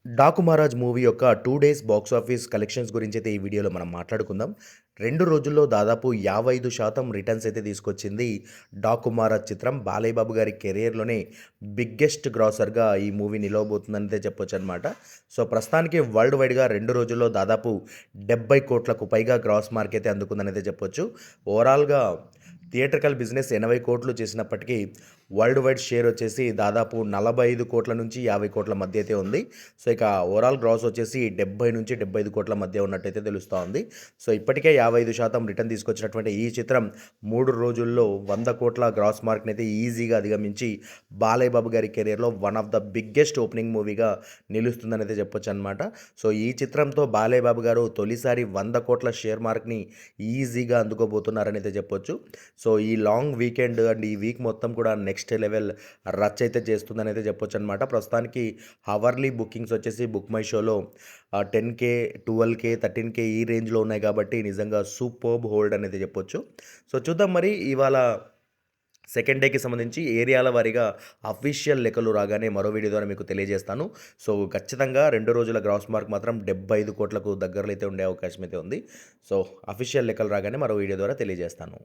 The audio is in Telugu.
'డాకు మహారాజ్' మూవీ యొక్క 2 డేస్ బాక్స్ ఆఫీస్ కలెక్షన్స్ గురించైతే ఈ వీడియోలో మనం మాట్లాడుకుందాం. 2 రోజుల్లో దాదాపు 55% రిటర్న్స్ అయితే తీసుకొచ్చింది 'డాకు మహారాజ్' చిత్రం. బాలయ్య బాబు గారి కెరియర్‌లోనే బిగ్గెస్ట్ గ్రాసర్‌గా ఈ మూవీ నిలవబోతుందనయితే చెప్పొచ్చనమాట. సో, ప్రస్తుతానికి వరల్డ్ వైడ్‌గా 2 రోజుల్లో దాదాపు 70,00,00,000కు పైగా గ్రాస్ మార్క్ అయితే అందుకుందనైతే చెప్పొచ్చు. ఓవరాల్‌గా థియేట్రికల్ బిజినెస్ 80,00,00,000 చేసినప్పటికీ వరల్డ్ వైడ్ షేర్ వచ్చేసి దాదాపు 45,00,00,000 నుంచి 50,00,00,000 మధ్య అయితే ఉంది. సో, ఇక ఓవరాల్ గ్రాస్ వచ్చేసి 70-75,00,00,000 మధ్య ఉన్నట్టయితే తెలుస్తా ఉంది. సో, ఇప్పటికే 55% రిటర్న్ తీసుకొచ్చినటువంటి ఈ చిత్రం 3 రోజుల్లో 100,00,00,000 గ్రాస్ మార్క్‌నైతే ఈజీగా అధిగమించి బాలయ్య బాబు గారి కెరియర్‌లో one of the biggest opening మూవీగా నిలుస్తుందనైతే చెప్పొచ్చనమాట. సో, ఈ చిత్రంతో బాలయ్య బాబు గారు తొలిసారి 100,00,00,000 షేర్ మార్క్‌ని ఈజీగా అందుకోబోతున్నారనైతే చెప్పొచ్చు. సో, ఈ లాంగ్ వీకెండ్ అండ్ ఈ వీక్ మొత్తం కూడా నెక్స్ట్ లెవెల్ రచ్ అయితే చేస్తుందనైతే చెప్పొచ్చనమాట. ప్రస్తుతానికి హవర్లీ బుకింగ్స్ వచ్చేసి బుక్ మై షోలో 10,000, 12,000, 13,000 ఈ రేంజ్‌లో ఉన్నాయి కాబట్టి నిజంగా సూపర్బ్ హోల్డ్ అనేది చెప్పొచ్చు. సో, చూద్దాం మరి ఇవాళ సెకండ్ డేకి సంబంధించి ఏరియాల వారీగా అఫీషియల్ లెక్కలు రాగానే మరో వీడియో ద్వారా మీకు తెలియజేస్తాను. సో, ఖచ్చితంగా 2 రోజుల గ్రాస్ మార్క్ మాత్రం 75,00,00,000కు దగ్గరలో అయితే ఉండే అవకాశం అయితే ఉంది. సో, అఫీషియల్ లెక్కలు రాగానే మరో వీడియో ద్వారా తెలియజేస్తాను.